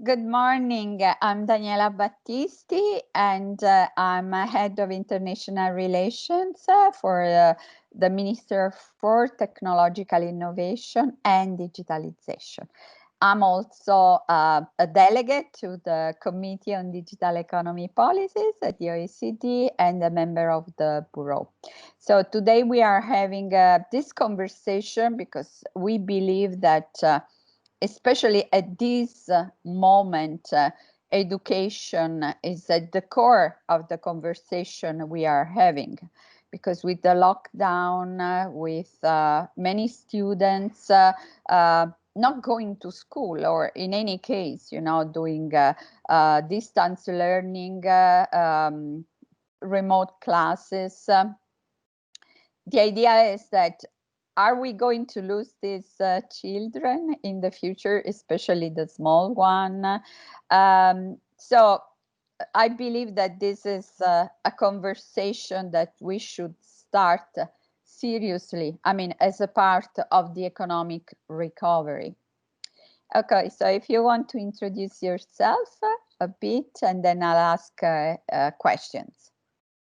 Good morning. I'm Daniela Battisti, and I'm head of international relations for the Minister for Technological Innovation and Digitalization. I'm also a delegate to the Committee on Digital Economy Policies at the OECD and a member of the Bureau. So today we are having this conversation because we believe that especially at this moment, education is at the core of the conversation we are having. Because with the lockdown, with many students not going to school, or in any case, doing distance learning, remote classes, the idea is that are we going to lose these children in the future, especially the small one? So I believe that this is a conversation that we should start seriously, as a part of the economic recovery. Okay, so if you want to introduce yourself a bit, and then I'll ask questions.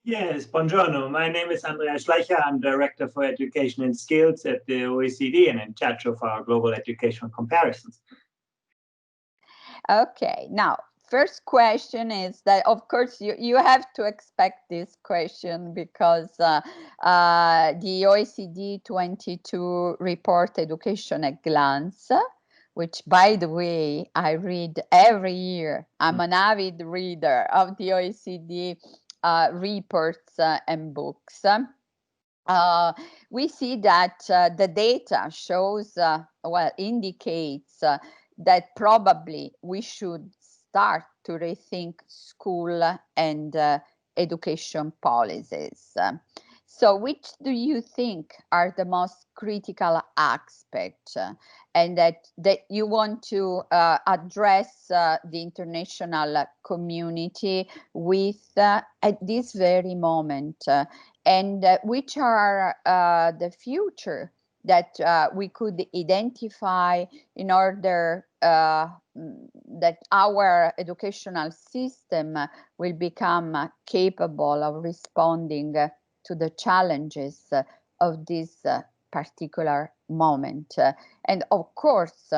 Yes, buongiorno. My name is Andreas Schleicher. I'm Director for Education and Skills at the OECD and in charge of our global educational comparisons. Okay, now, first question is that, of course, you have to expect this question because the OECD 22 report Education at Glance, which, by the way, I read every year. I'm an avid reader of the OECD reports and books. We see that the data shows, indicates that probably we should start to rethink school and education policies. So which do you think are the most critical aspects and that you want to address the international community with at this very moment? And which are the future that we could identify in order that our educational system will become capable of responding to the challenges of this particular moment. And of course,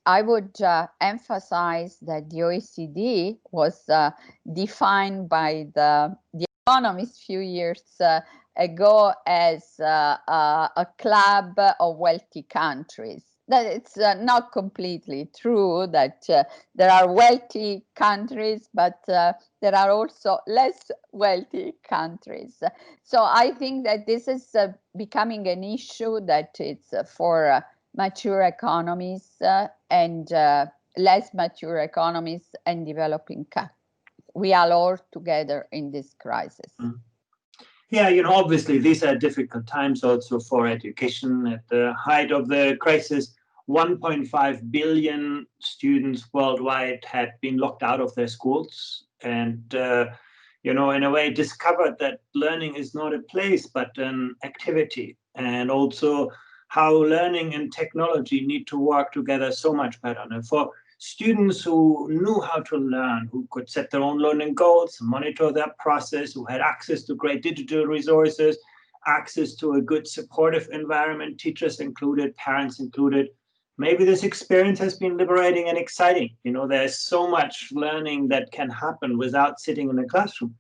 I would emphasize that the OECD was defined by the economist few years ago as a club of wealthy countries. That it's not completely true that there are wealthy countries, but there are also less wealthy countries. So I think that this is becoming an issue that it's for mature economies and less mature economies and developing countries. We are all together in this crisis. Yeah, obviously these are difficult times also for education. At the height of the crisis, 1.5 billion students worldwide had been locked out of their schools and, in a way discovered that learning is not a place, but an activity. And also how learning and technology need to work together so much better. And for students who knew how to learn, who could set their own learning goals, monitor their process, who had access to great digital resources, access to a good supportive environment, teachers included, parents included. Maybe this experience has been liberating and exciting. There's so much learning that can happen without sitting in a classroom.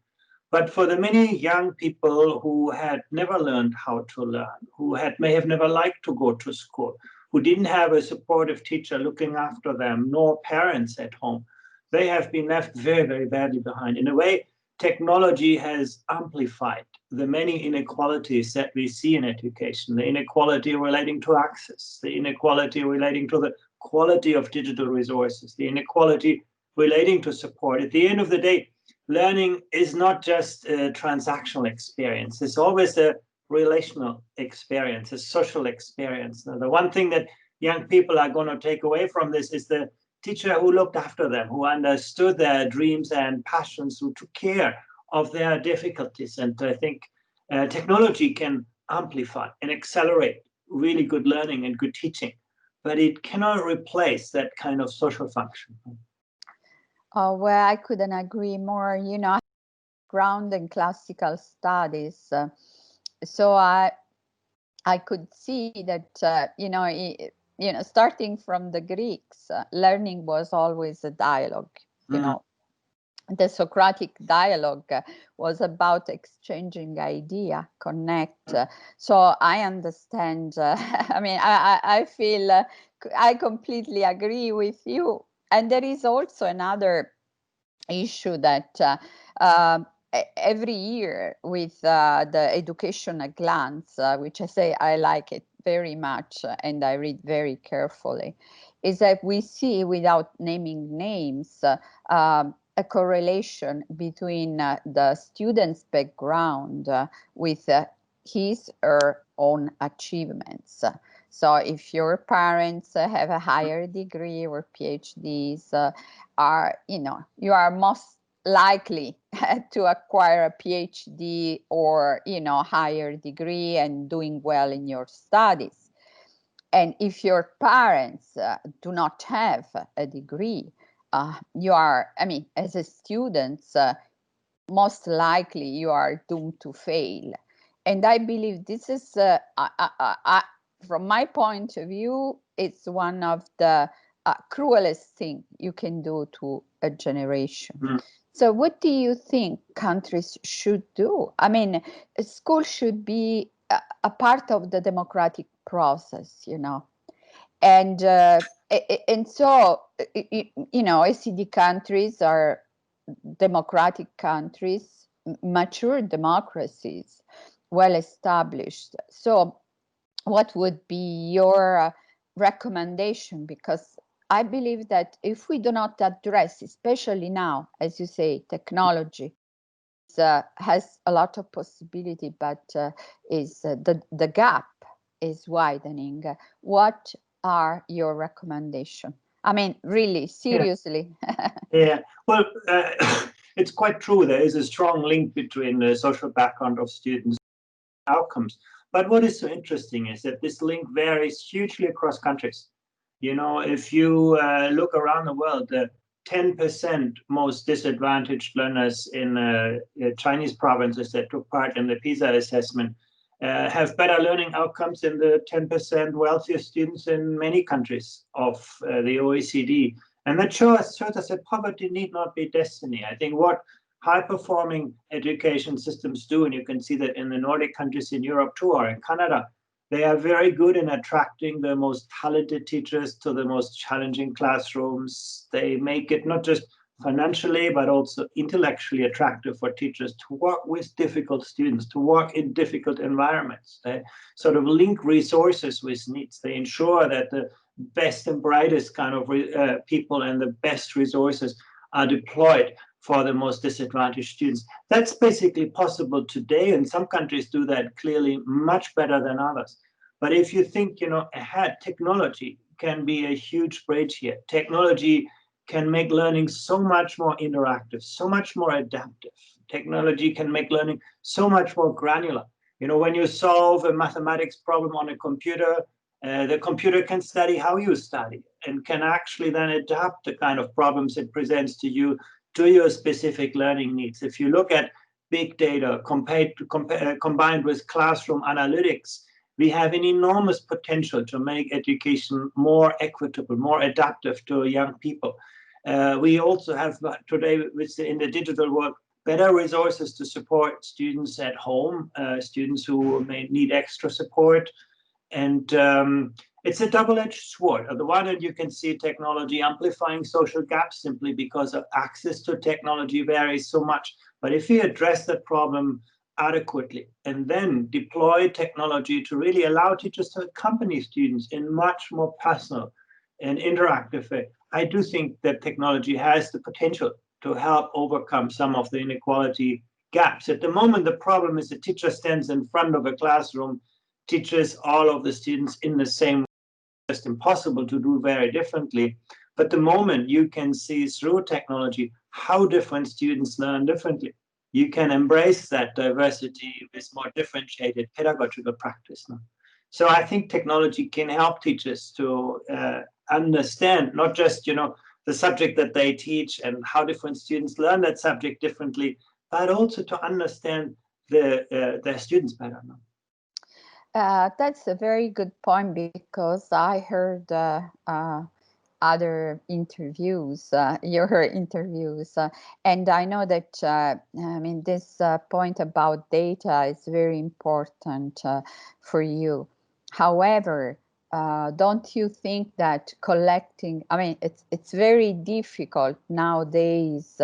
But for the many young people who had never learned how to learn, who may have never liked to go to school, who didn't have a supportive teacher looking after them, nor parents at home, they have been left very, very badly behind. In a way, technology has amplified the many inequalities that we see in education, the inequality relating to access, the inequality relating to the quality of digital resources, the inequality relating to support. At the end of the day, learning is not just a transactional experience. It's always a relational experience, a social experience. Now, the one thing that young people are going to take away from this is the teacher who looked after them, who understood their dreams and passions, who took care of their difficulties. And I think technology can amplify and accelerate really good learning and good teaching, but it cannot replace that kind of social function. Oh, well, I couldn't agree more. You know, I have ground in classical studies, so I could see that you know, starting from the Greeks, learning was always a dialogue. You know, the Socratic dialogue was about exchanging idea, connect. So I understand. I mean, I feel I completely agree with you. And there is also another issue that every year with the education at glance, which I say I like it very much and I read very carefully, is that we see, without naming names, a correlation between the student's background with his or own achievements. So if your parents have a higher degree or PhDs, are, you know, you are most likely to acquire a PhD or, you know, higher degree and doing well in your studies. And if your parents do not have a degree, you are, I mean, as a student, most likely you are doomed to fail. And I believe this is, from my point of view, it's one of the cruelest thing you can do to a generation. So what do you think countries should do? I mean, school should be a part of the democratic process, you know. And so, you know, OECD countries are democratic countries, mature democracies, well established. So what would be your recommendation? Because I believe that if we do not address, especially now, as you say, technology has a lot of possibility, but the gap is widening. What are your recommendations? I mean, really, seriously. Yeah, well, it's quite true. There is a strong link between the social background of students and outcomes. But what is so interesting is that this link varies hugely across countries. You know, if you look around the world, the 10% most disadvantaged learners in Chinese provinces that took part in the PISA assessment have better learning outcomes than the 10% wealthiest students in many countries of the OECD. And that shows us that poverty need not be destiny. I think what high-performing education systems do, and you can see that in the Nordic countries in Europe too, or in Canada, they are very good in attracting the most talented teachers to the most challenging classrooms. They make it not just financially, but also intellectually attractive for teachers to work with difficult students, to work in difficult environments. They sort of link resources with needs. They ensure that the best and brightest kind of people and the best resources are deployed for the most disadvantaged students. That's basically possible today, and some countries do that clearly much better than others. But if you think, you know, ahead, technology can be a huge bridge here. Technology can make learning so much more interactive, so much more adaptive. Technology can make learning so much more granular. You know, when you solve a mathematics problem on a computer, the computer can study how you study and can actually then adapt the kind of problems it presents to you to your specific learning needs. If you look at big data combined with classroom analytics, we have an enormous potential to make education more equitable, more adaptive to young people. We also have today, in the digital world, better resources to support students at home, students who may need extra support. And it's a double-edged sword. On the one hand, you can see technology amplifying social gaps simply because of access to technology varies so much. But if we address that problem adequately and then deploy technology to really allow teachers to accompany students in much more personal and interactive way, I do think that technology has the potential to help overcome some of the inequality gaps. At the moment, the problem is the teacher stands in front of a classroom, teaches all of the students in the same way. It's just impossible to do very differently. But the moment you can see through technology how different students learn differently, you can embrace that diversity with more differentiated pedagogical practice. No? So I think technology can help teachers to understand not just, you know, the subject that they teach and how different students learn that subject differently, but also to understand their students better. That's a very good point, because I heard other interviews, your interviews, and I know that, I mean, this point about data is very important for you. However, don't you think that collecting, I mean, it's very difficult nowadays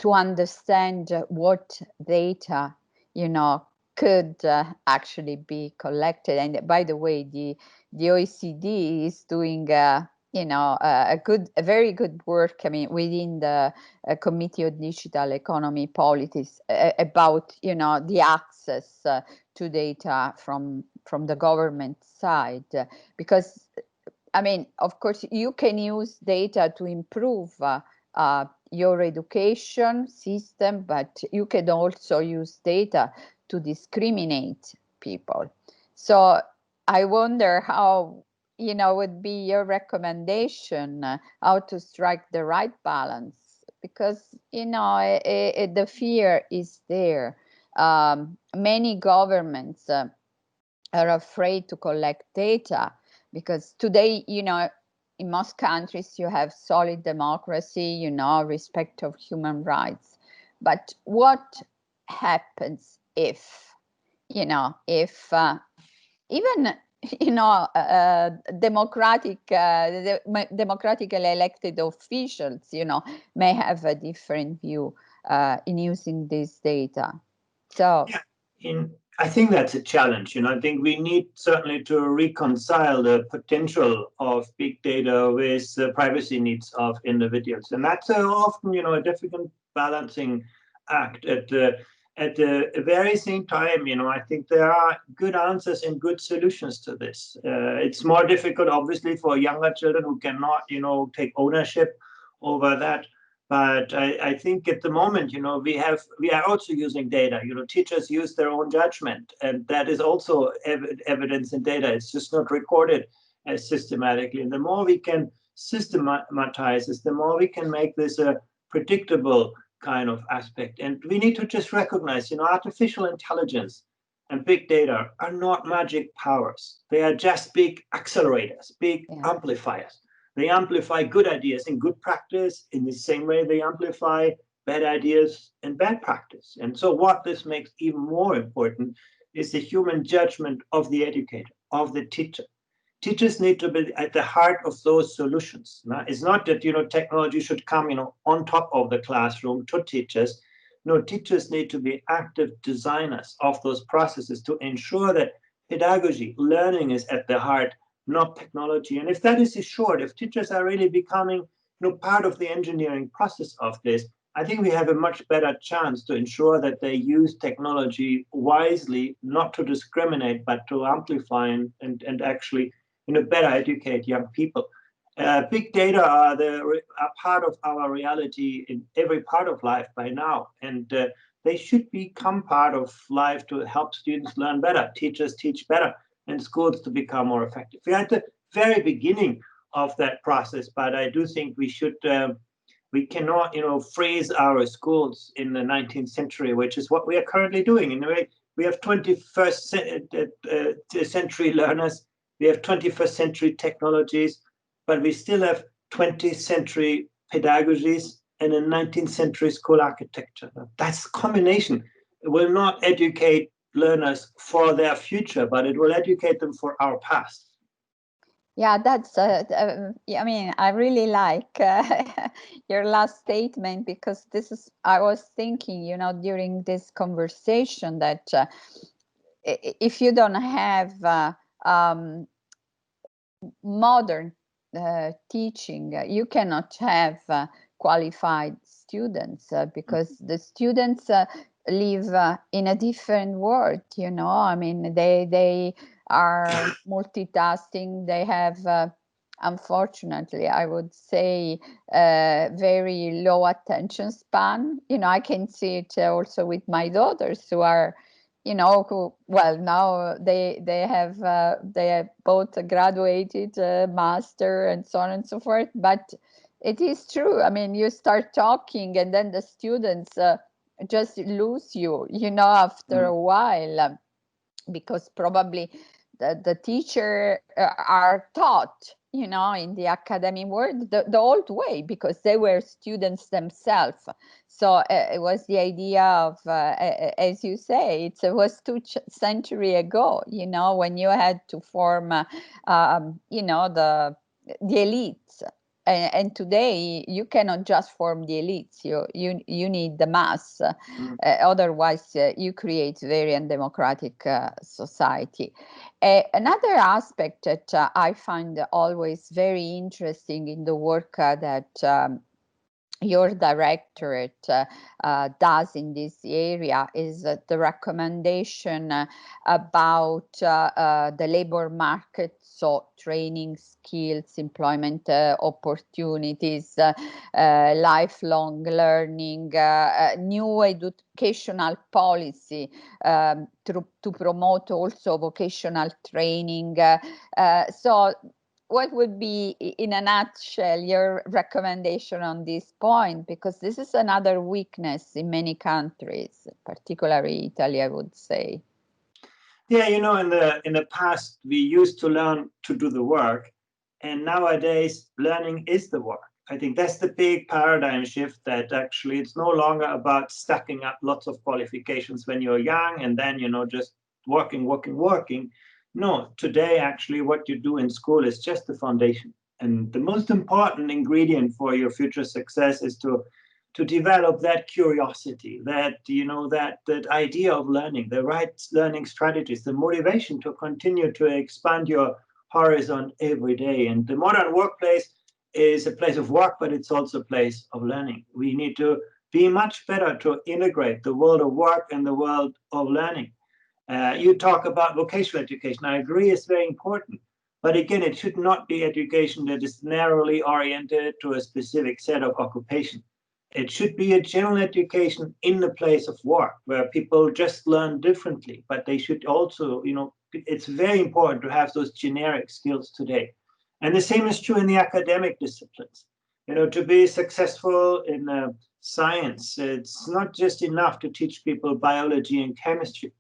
to understand what data, could actually be collected. And by the way, the OECD is doing, a very good work. I mean, within the Committee on Digital Economy Policies about, the access to data from the government side, because I mean, of course, you can use data to improve your education system, but you can also use data to discriminate people. So I wonder how, would be your recommendation, how to strike the right balance, because, the fear is there. Many governments are afraid to collect data, because today, in most countries, you have solid democracy, respect of human rights. But what happens if, even, democratically elected officials, may have a different view in using this data? So, yeah, I think that's a challenge. I think we need certainly to reconcile the potential of big data with the privacy needs of individuals, and that's often, a difficult balancing act. At the very same time, I think there are good answers and good solutions to this. It's more difficult, obviously, for younger children who cannot, take ownership over that. But I think at the moment, we are also using data. Teachers use their own judgment, and that is also evidence in data. It's just not recorded as systematically. And the more we can systematize this, the more we can make this a predictable kind of aspect. And we need to just recognize, artificial intelligence and big data are not magic powers. They are just big accelerators, big amplifiers. They amplify good ideas and good practice in the same way they amplify bad ideas and bad practice. And so what this makes even more important is the human judgment of the educator, of the teacher. Teachers need to be at the heart of those solutions. Now, it's not that, technology should come, on top of the classroom to teachers. No, teachers need to be active designers of those processes to ensure that pedagogy, learning is at the heart, not technology. And if that is assured, if teachers are really becoming, part of the engineering process of this, I think we have a much better chance to ensure that they use technology wisely, not to discriminate, but to amplify and actually, better educate young people. Big data are part of our reality in every part of life by now, and they should become part of life to help students learn better, teachers teach better, and schools to become more effective. We're at the very beginning of that process, but I do think we cannot, freeze our schools in the 19th century, which is what we are currently doing. In a way, we have 21st century learners, we have 21st century technologies, but we still have 20th century pedagogies and a 19th century school architecture. That's a combination. It will not educate learners for their future, but it will educate them for our past. Yeah, that's, I mean, I really like your last statement, because I was thinking, during this conversation that if you don't have modern teaching, you cannot have qualified students, because the students live in a different world. I mean, they are multitasking. They have, unfortunately, I would say, very low attention span. I can see it also with my daughters, who are who, well, now they have both graduated, master, and so on and so forth. But it is true. I mean, you start talking, and then the students just lose you, after a while, because probably the teacher are taught, in the academic world, the old way, because they were students themselves. So it was the idea of, as you say, it was centuries ago, when you had to form, the elites. And today you cannot just form the elites. You need the mass. Otherwise, you create very undemocratic society. Another aspect that I find always very interesting in the work that your directorate does in this area is the recommendation about the labor market, so training, skills, employment opportunities, lifelong learning, new educational policy to promote also vocational training. So what would be, in a nutshell, your recommendation on this point? Because this is another weakness in many countries, particularly Italy, I would say. Yeah, in the past, we used to learn to do the work, and nowadays, learning is the work. I think that's the big paradigm shift, that actually it's no longer about stacking up lots of qualifications when you're young and then, just working. No, today, actually, what you do in school is just the foundation. And the most important ingredient for your future success is to develop that curiosity, that that idea of learning, the right learning strategies, the motivation to continue to expand your horizon every day. And the modern workplace is a place of work, but it's also a place of learning. We need to be much better to integrate the world of work and the world of learning. You talk about vocational education. I agree, it's very important. But again, it should not be education that is narrowly oriented to a specific set of occupation. It should be a general education in the place of work, where people just learn differently. But they should also, it's very important to have those generic skills today. And the same is true in the academic disciplines. To be successful in science, it's not just enough to teach people biology and chemistry.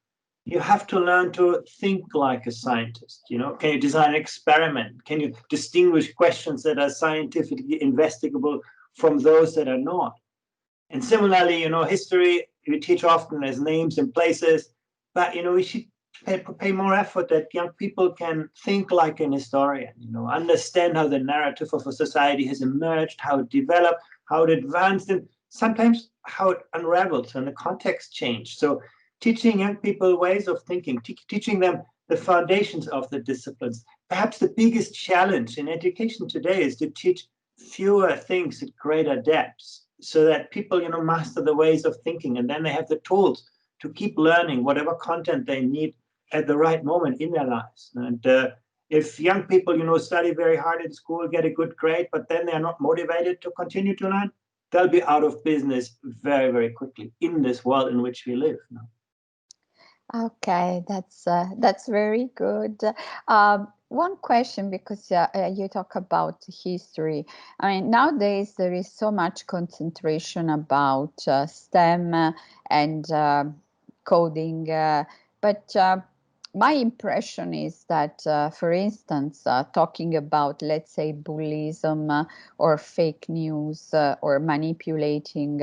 You have to learn to think like a scientist. Can you design an experiment? Can you distinguish questions that are scientifically investigable from those that are not? And similarly, history we teach often as names and places, but we should pay more effort that young people can think like an historian. Understand how the narrative of a society has emerged, how it developed, how it advanced, and sometimes how it unravels when the context changed. So teaching young people ways of thinking, teaching them the foundations of the disciplines. Perhaps the biggest challenge in education today is to teach fewer things at greater depths, so that people, master the ways of thinking, and then they have the tools to keep learning whatever content they need at the right moment in their lives. And if young people, study very hard in school, get a good grade, but then they're not motivated to continue to learn, they'll be out of business very, very quickly in this world in which we live now. Okay, that's very good. One question, because you talk about history. I mean, nowadays there is so much concentration about STEM and coding, but my impression is that, for instance, talking about, let's say, bullyism or fake news or manipulating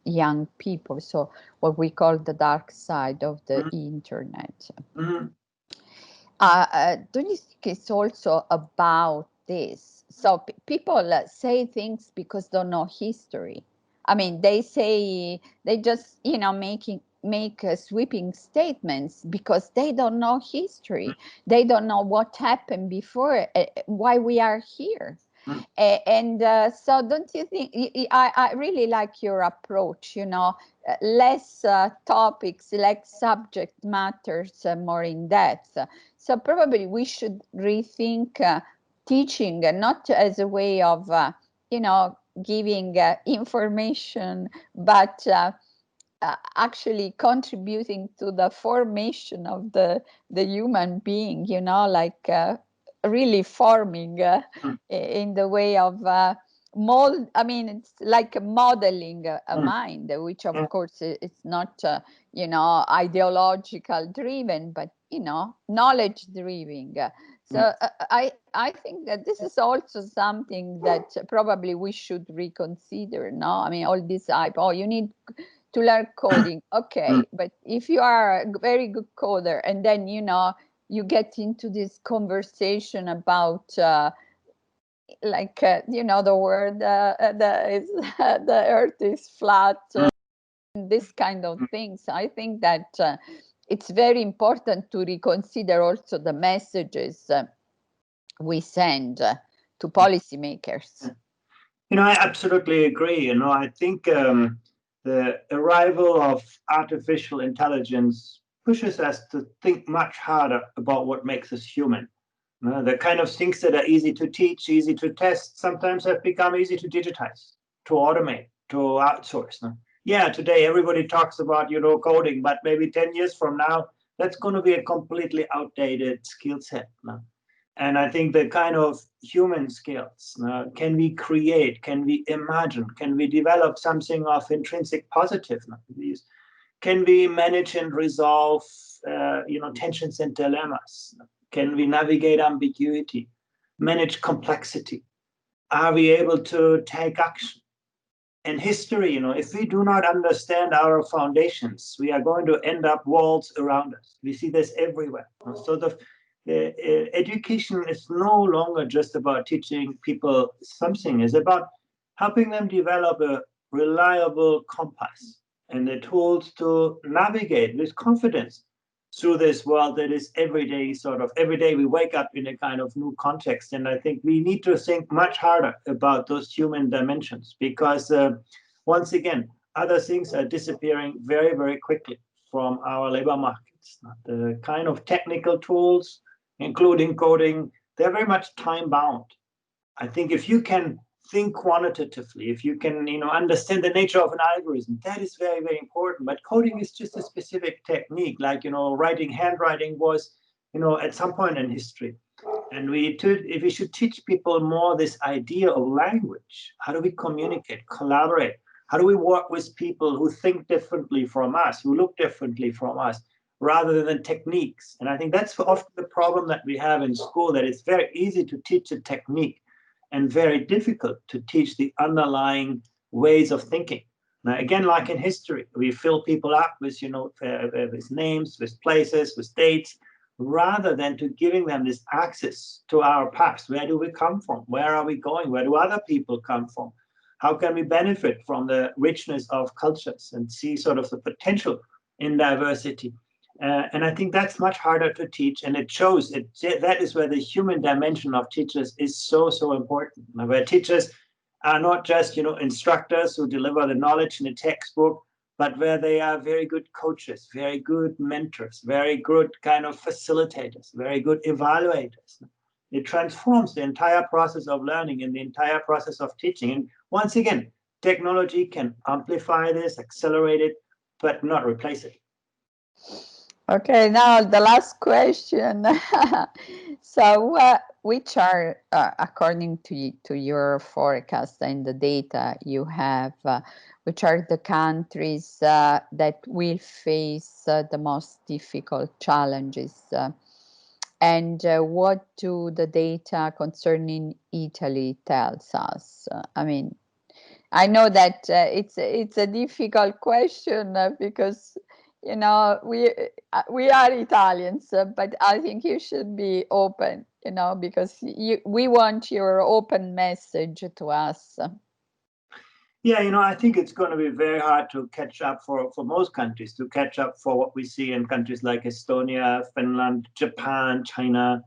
young people, so what we call the dark side of the internet. Mm-hmm. Don't you think it's also about this? So people say things because they don't know history. I mean, they just make sweeping statements because they don't know history. They don't know what happened before, why we are here. And so don't you think, I really like your approach, less topics, less subject matters, more in depth. So probably we should rethink teaching, not as a way of, giving information, but actually contributing to the formation of the human being, you know, like really forming in the way of mold. I mean, it's like modeling a mind, which of course it's not, you know, ideological driven, but, you know, knowledge driven. So I think that this is also something that probably we should reconsider. No, I mean, all this hype. Oh, you need to learn coding. Okay, but if you are a very good coder, and then, you know, you get into this conversation about like you know, the word the earth is flat, this kind of things. I think that it's very important to reconsider also the messages we send to policymakers. You know, I absolutely agree. You know, I think the arrival of artificial intelligence pushes us to think much harder about what makes us human. The kind of things that are easy to teach, easy to test, sometimes have become easy to digitize, to automate, to outsource. No? Yeah, today everybody talks about, you know, coding, but maybe 10 years from now, that's going to be a completely outdated skill set. No? And I think the kind of human skills, can we create, can we imagine, can we develop something of intrinsic positiveness? Can we manage and resolve, you know, tensions and dilemmas? Can we navigate ambiguity, manage complexity? Are we able to take action? And history, you know, if we do not understand our foundations, we are going to end up walls around us. We see this everywhere. So the education is no longer just about teaching people something. It's about helping them develop a reliable compass and the tools to navigate with confidence through this world that is every day we wake up in a kind of new context. And I think we need to think much harder about those human dimensions, because once again, other things are disappearing very, very quickly from our labor markets. The kind of technical tools, including coding, they're very much time bound. I think if you can think quantitatively, if you can, you know, understand the nature of an algorithm, that is very, very important. But coding is just a specific technique, like, you know, handwriting was, you know, at some point in history. And if we should teach people more this idea of language, how do we communicate, collaborate? How do we work with people who think differently from us, who look differently from us, rather than techniques? And I think that's often the problem that we have in school, that it's very easy to teach a technique and very difficult to teach the underlying ways of thinking. Now, again, like in history, we fill people up with, you know, with names, with places, with dates, rather than to giving them this access to our past. Where do we come from? Where are we going? Where do other people come from? How can we benefit from the richness of cultures and see sort of the potential in diversity? And I think that's much harder to teach, and it shows that is where the human dimension of teachers is so, so important. Where teachers are not just, you know, instructors who deliver the knowledge in a textbook, but where they are very good coaches, very good mentors, very good kind of facilitators, very good evaluators. It transforms the entire process of learning and the entire process of teaching. And once again, technology can amplify this, accelerate it, but not replace it. Okay, now the last question. So, which are, according to your forecast and the data you have, which are the countries that will face the most difficult challenges? And what do the data concerning Italy tells us? I mean, I know that it's a difficult question because, you know, we are Italians, but I think you should be open, you know, because we want your open message to us. Yeah, you know, I think it's going to be very hard to catch up for most countries, to catch up for what we see in countries like Estonia, Finland, Japan, China,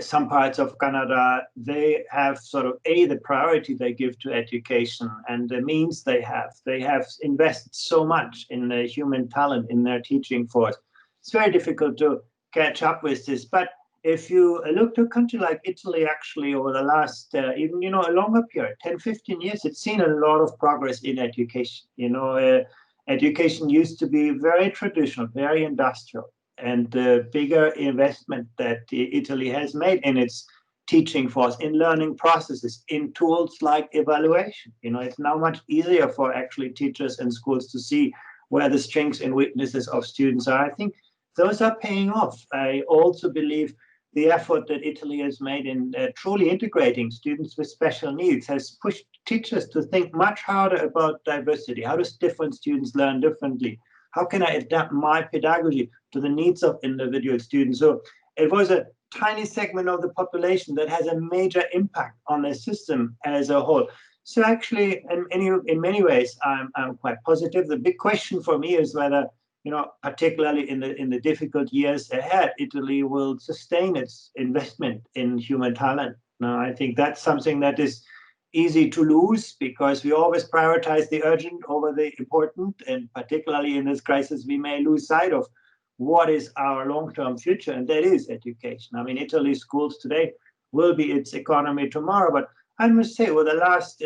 some parts of Canada. They have sort of the priority they give to education and the means they have. They have invested so much in the human talent in their teaching force. It's very difficult to catch up with this. But if you look to a country like Italy, actually, over the last, even, you know, a longer period, 10, 15 years, it's seen a lot of progress in education. You know, education used to be very traditional, very industrial, and the bigger investment that Italy has made in its teaching force, in learning processes, in tools like evaluation. It's now much easier for actually teachers and schools to see where the strengths and weaknesses of students are. I think those are paying off. I also believe the effort that Italy has made in truly integrating students with special needs has pushed teachers to think much harder about diversity. How does different students learn differently? How can I adapt my pedagogy to the needs of individual students? So it was a tiny segment of the population that has a major impact on the system as a whole. So actually, in many ways, I'm quite positive. The big question for me is whether, particularly in the difficult years ahead, Italy will sustain its investment in human talent. Now, I think that's something that is easy to lose because we always prioritize the urgent over the important, and particularly in this crisis, we may lose sight of what is our long-term future, and that is education. I mean, Italy's schools today will be its economy tomorrow, but I must say, over the last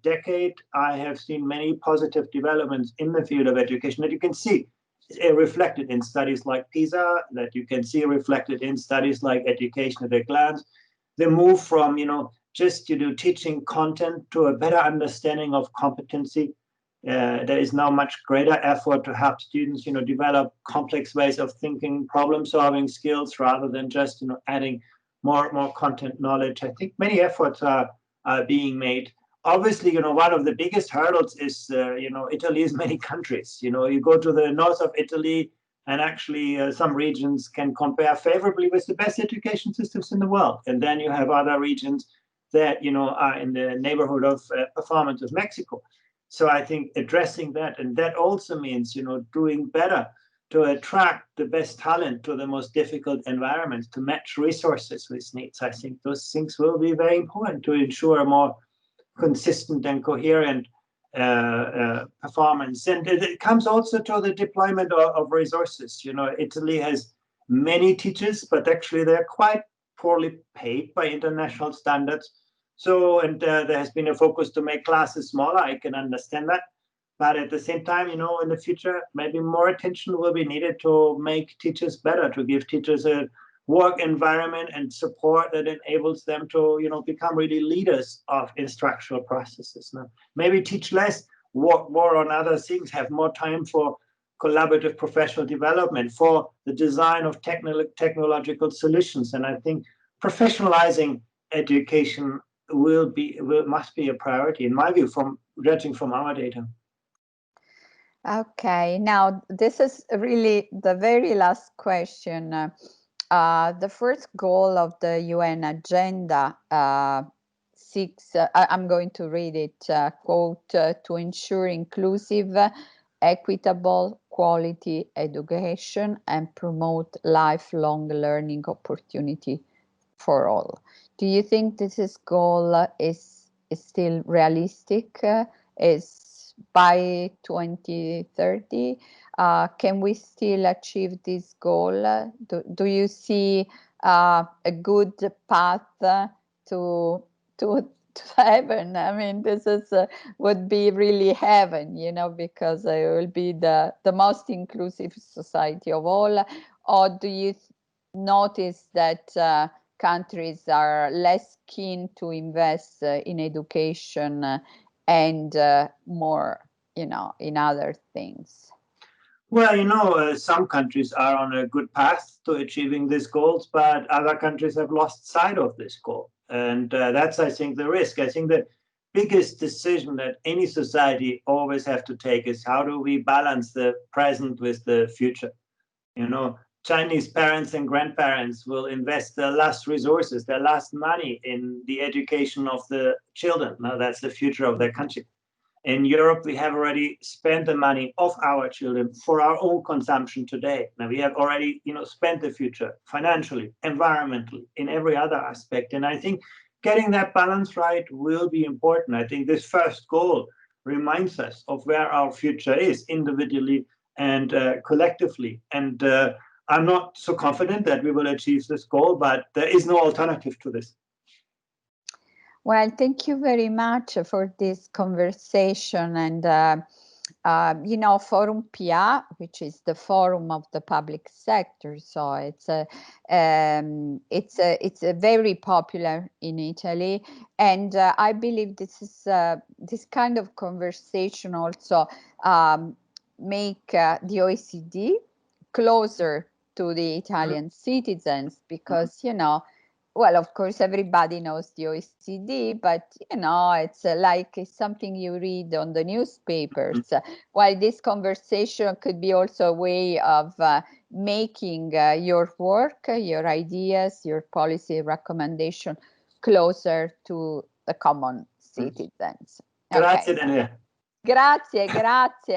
decade, I have seen many positive developments in the field of education that you can see reflected in studies like PISA, that you can see reflected in studies like Education at a Glance. The move from, just teaching content to a better understanding of competency. There is now much greater effort to help students, develop complex ways of thinking, problem-solving skills, rather than just, adding more content knowledge. I think many efforts are being made. Obviously, one of the biggest hurdles is, Italy's many countries. You go to the north of Italy, and actually some regions can compare favorably with the best education systems in the world. And then you have other regions that, are in the neighborhood of performance of Mexico. So I think addressing that, and that also means, doing better to attract the best talent to the most difficult environments, to match resources with needs. I think those things will be very important to ensure a more consistent and coherent performance. And it comes also to the deployment of resources. Italy has many teachers, but actually they're quite poorly paid by international standards. So, and there has been a focus to make classes smaller. I can understand that. But at the same time, in the future, maybe more attention will be needed to make teachers better, to give teachers a work environment and support that enables them to, become really leaders of instructional processes. Now, maybe teach less, work more on other things, have more time for collaborative professional development, for the design of technological solutions. And I think professionalizing education must be a priority, in my view, judging from our data. Okay, now this is really the very last question. The first goal of the UN agenda seeks, I'm going to read it, quote, to ensure inclusive, equitable, quality education and promote lifelong learning opportunity for all. Do you think this goal is still realistic? Is by 2030, can we still achieve this goal? Do you see a good path to heaven? I mean, this is would be really heaven, because it will be the most inclusive society of all. Or do you notice that countries are less keen to invest in education and more, in other things? Well, some countries are on a good path to achieving these goals, but other countries have lost sight of this goal. And that's, I think, the risk. I think the biggest decision that any society always have to take is how do we balance the present with the future? Chinese parents and grandparents will invest their last resources, their last money in the education of the children. Now, that's the future of their country. In Europe, we have already spent the money of our children for our own consumption today. Now, we have already, spent the future financially, environmentally, in every other aspect. And I think getting that balance right will be important. I think this first goal reminds us of where our future is individually and collectively. And I'm not so confident that we will achieve this goal, but there is no alternative to this. Well, thank you very much for this conversation. And Forum PA, which is the forum of the public sector, so it's very popular in Italy, and I believe this kind of conversation also make the OECD closer to the Italian citizens, because well, of course, everybody knows the OECD, but it's something you read on the newspapers. While this conversation could be also a way of making your work, your ideas, your policy recommendation closer to the common citizens. Grazie, Daniela. Grazie.